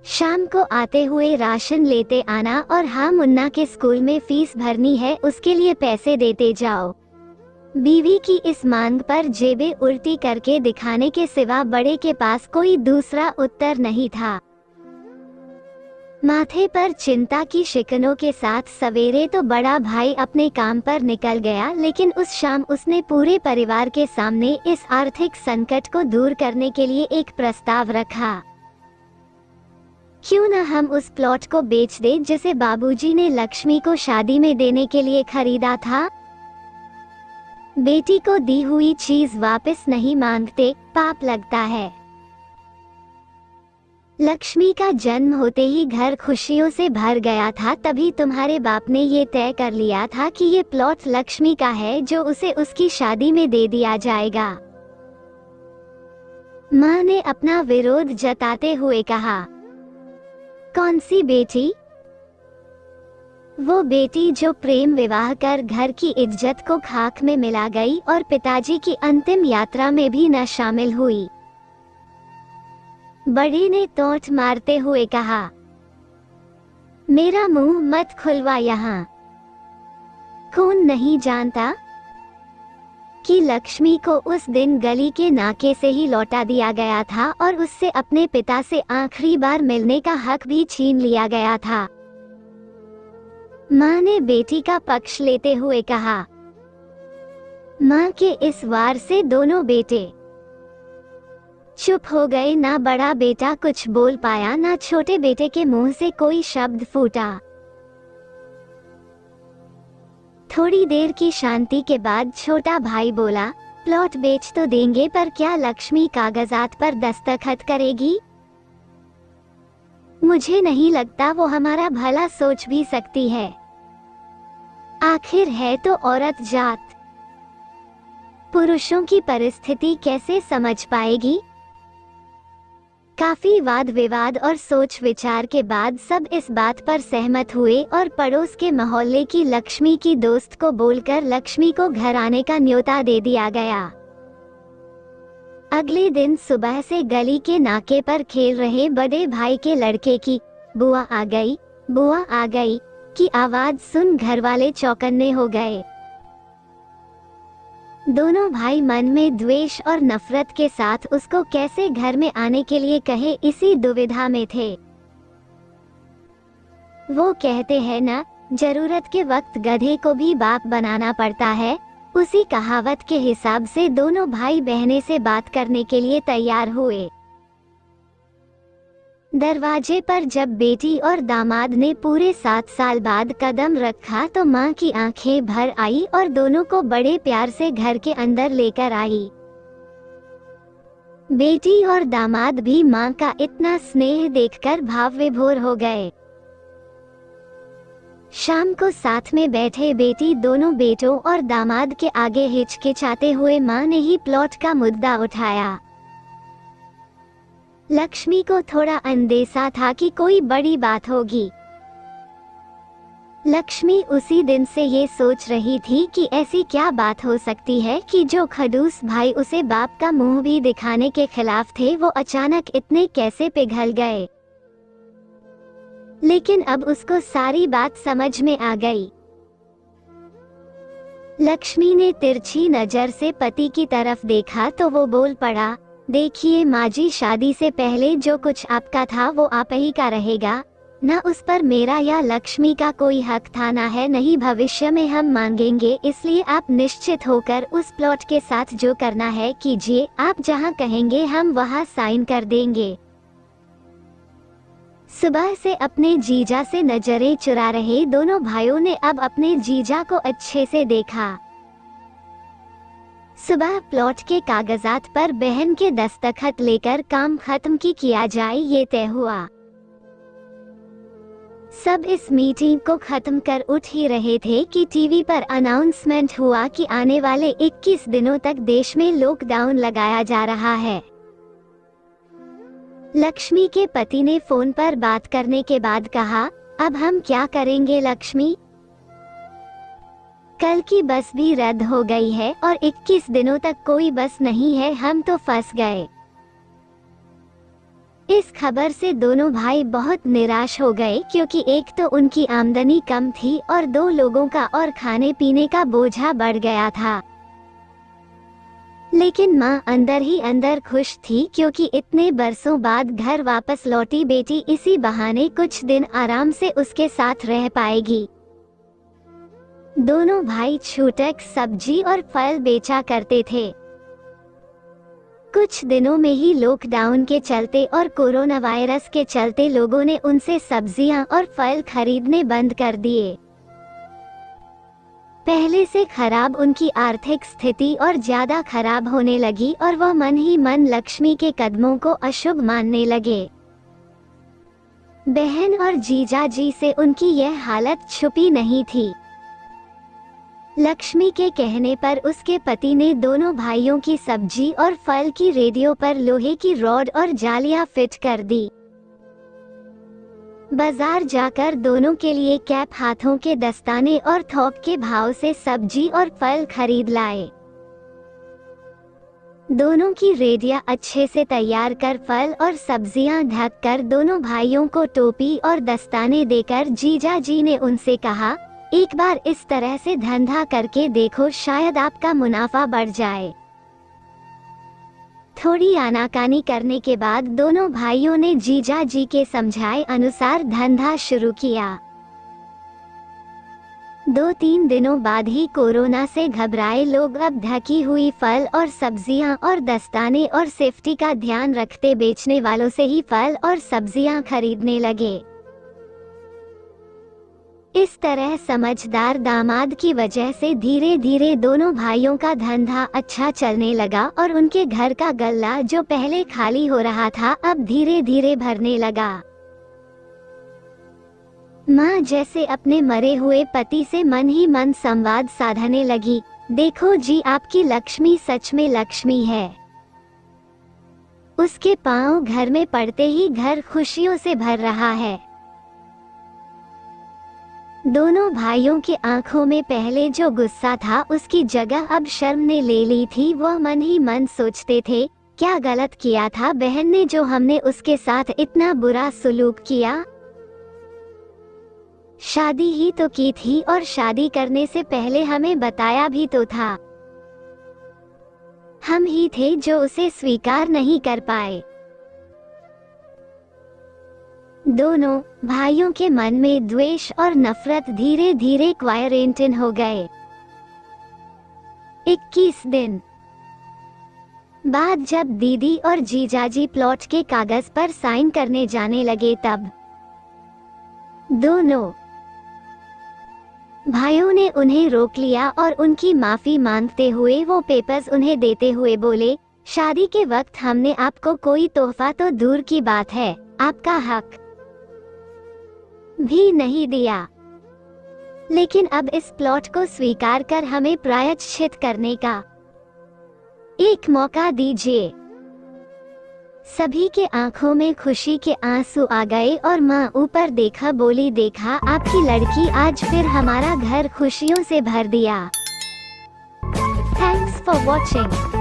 शाम को आते हुए राशन लेते आना और हाँ, मुन्ना के स्कूल में फीस भरनी है, उसके लिए पैसे देते जाओ। बीवी की इस मांग पर जेबें उल्टी करके दिखाने के सिवा बड़े के पास कोई दूसरा उत्तर नहीं था। माथे पर चिंता की शिकनों के साथ सवेरे तो बड़ा भाई अपने काम पर निकल गया, लेकिन उस शाम उसने पूरे परिवार के सामने इस आर्थिक संकट को दूर करने के लिए एक प्रस्ताव रखा। क्यों न हम उस प्लॉट को बेच दें जिसे बाबूजी ने लक्ष्मी को शादी में देने के लिए खरीदा था। बेटी को दी हुई चीज वापस नहीं मांगते, पाप लगता है। लक्ष्मी का जन्म होते ही घर खुशियों से भर गया था, तभी तुम्हारे बाप ने ये तय कर लिया था कि ये प्लॉट लक्ष्मी का है, जो उसे उसकी शादी में दे दिया जाएगा। माँ ने अपना विरोध जताते हुए कहा, कौन सी बेटी? वो बेटी जो प्रेम विवाह कर घर की इज्जत को खाक में मिला गई और पिताजी की अंतिम यात्रा में भी न शामिल हुई। बड़े ने टोंट मारते हुए कहा, मेरा मुंह मत खुलवा यहाँ। कौन नहीं जानता कि लक्ष्मी को उस दिन गली के नाके से ही लौटा दिया गया था और उससे अपने पिता से आखिरी बार मिलने का हक भी छीन लिया गया था। माँ ने बेटी का पक्ष लेते हुए कहा, माँ के इस वार से दोनों बेटे चुप हो गए। ना बड़ा बेटा कुछ बोल पाया, ना छोटे बेटे के मुंह से कोई शब्द फूटा। थोड़ी देर की शांति के बाद छोटा भाई बोला, प्लॉट बेच तो देंगे, पर क्या लक्ष्मी कागजात पर दस्तखत करेगी? मुझे नहीं लगता वो हमारा भला सोच भी सकती है। आखिर है तो औरत जात, पुरुषों की परिस्थिति कैसे समझ पाएगी? काफी वाद विवाद और सोच विचार के बाद सब इस बात पर सहमत हुए और पड़ोस के मोहल्ले की लक्ष्मी की दोस्त को बोलकर लक्ष्मी को घर आने का न्योता दे दिया गया। अगले दिन सुबह से गली के नाके पर खेल रहे बड़े भाई के लड़के की बुआ आ गई, बुआ आ गई की आवाज सुन घरवाले चौकन्ने हो गए। दोनों भाई मन में द्वेष और नफरत के साथ उसको कैसे घर में आने के लिए कहे, इसी दुविधा में थे। वो कहते हैं ना, जरूरत के वक्त गधे को भी बाप बनाना पड़ता है। उसी कहावत के हिसाब से दोनों भाई बहने से बात करने के लिए तैयार हुए। दरवाजे पर जब बेटी और दामाद ने पूरे 7 साल बाद कदम रखा तो माँ की आंखें भर आई और दोनों को बड़े प्यार से घर के अंदर लेकर आई। बेटी और दामाद भी माँ का इतना स्नेह देखकर भाव विभोर हो गए। शाम को साथ में बैठे बेटी दोनों बेटों और दामाद के आगे हिचकिचाते हुए माँ ने ही प्लॉट का मुद्दा उठाया। लक्ष्मी को थोड़ा अंदेशा था कि कोई बड़ी बात होगी। लक्ष्मी उसी दिन से ये सोच रही थी कि ऐसी क्या बात हो सकती है कि जो खड़ूस भाई उसे बाप का मुंह भी दिखाने के खिलाफ थे, वो अचानक इतने कैसे पिघल गए। लेकिन अब उसको सारी बात समझ में आ गई। लक्ष्मी ने तिरछी नजर से पति की तरफ देखा तो वो बोल पड़ा, देखिए माँ जी, शादी से पहले जो कुछ आपका था वो आप ही का रहेगा। न उस पर मेरा या लक्ष्मी का कोई हक था, ना है, नहीं भविष्य में हम मांगेंगे। इसलिए आप निश्चित होकर उस प्लॉट के साथ जो करना है कीजिए। आप जहाँ कहेंगे हम वहाँ साइन कर देंगे। सुबह से अपने जीजा से नजरें चुरा रहे दोनों भाइयों ने अब अपने जीजा को अच्छे से देखा। सुबह प्लॉट के कागजात पर बहन के दस्तखत लेकर काम खत्म किया जाए, ये तय हुआ। सब इस मीटिंग को खत्म कर उठ ही रहे थे कि टीवी पर अनाउंसमेंट हुआ कि आने वाले 21 दिनों तक देश में लॉकडाउन लगाया जा रहा है। लक्ष्मी के पति ने फोन पर बात करने के बाद कहा, अब हम क्या करेंगे लक्ष्मी? कल की बस भी रद्द हो गई है और 21 दिनों तक कोई बस नहीं है, हम तो फंस गए। इस खबर से दोनों भाई बहुत निराश हो गए, क्योंकि एक तो उनकी आमदनी कम थी और दो लोगों का और खाने पीने का बोझा बढ़ गया था। लेकिन माँ अंदर ही अंदर खुश थी, क्योंकि इतने बरसों बाद घर वापस लौटी बेटी इसी बहाने कुछ दिन आराम से उसके साथ रह पाएगी। दोनों भाई छूटक सब्जी और फल बेचा करते थे। कुछ दिनों में ही लॉकडाउन के चलते और कोरोना वायरस के चलते लोगों ने उनसे सब्जियां और फल खरीदने बंद कर दिए। पहले से खराब उनकी आर्थिक स्थिति और ज्यादा खराब होने लगी और वह मन ही मन लक्ष्मी के कदमों को अशुभ मानने लगे। बहन और जीजा जी से उनकी यह हालत छुपी नहीं थी। लक्ष्मी के कहने पर उसके पति ने दोनों भाइयों की सब्जी और फल की रेडियो पर लोहे की रॉड और जालियां फिट कर दी। बाजार जाकर दोनों के लिए कैप, हाथों के दस्ताने और थोक के भाव से सब्जी और फल खरीद लाए। दोनों की रेडिया अच्छे से तैयार कर फल और सब्जियां ढक कर दोनों भाइयों को टोपी और दस्ताने देकर जीजा जी ने उनसे कहा, एक बार इस तरह से धंधा करके देखो, शायद आपका मुनाफा बढ़ जाए। थोड़ी आनाकानी करने के बाद दोनों भाइयों ने जीजा जी के समझाए अनुसार धंधा शुरू किया। 2-3 दिनों बाद ही कोरोना से घबराए लोग अब ढकी हुई फल और सब्जियां और दस्ताने और सेफ्टी का ध्यान रखते बेचने वालों से ही फल और सब्जियां खरीदने लगे। इस तरह समझदार दामाद की वजह से धीरे धीरे दोनों भाइयों का धंधा अच्छा चलने लगा और उनके घर का गल्ला जो पहले खाली हो रहा था अब धीरे धीरे भरने लगा। माँ जैसे अपने मरे हुए पति से मन ही मन संवाद साधने लगी, देखो जी, आपकी लक्ष्मी सच में लक्ष्मी है। उसके पांव घर में पड़ते ही घर खुशियों से भर रहा है। दोनों भाइयों की आंखों में पहले जो गुस्सा था उसकी जगह अब शर्म ने ले ली थी। वह मन ही मन सोचते थे, क्या गलत किया था बहन ने जो हमने उसके साथ इतना बुरा सलूक किया। शादी ही तो की थी और शादी करने से पहले हमें बताया भी तो था। हम ही थे जो उसे स्वीकार नहीं कर पाए। दोनों भाइयों के मन में द्वेष और नफरत धीरे धीरे क्वारंटाइन हो गए। 21 दिन बाद जब दीदी और जीजाजी प्लॉट के कागज पर साइन करने जाने लगे तब दोनों भाइयों ने उन्हें रोक लिया और उनकी माफी मांगते हुए वो पेपर्स उन्हें देते हुए बोले, शादी के वक्त हमने आपको कोई तोहफा तो दूर की बात है, आपका हक भी नहीं दिया, लेकिन अब इस प्लॉट को स्वीकार कर हमें प्रायश्चित करने का एक मौका दीजिए। सभी के आंखों में खुशी के आंसू आ गए और माँ ऊपर देखा बोली, देखा आपकी लड़की आज फिर हमारा घर खुशियों से भर दिया। Thanks for watching.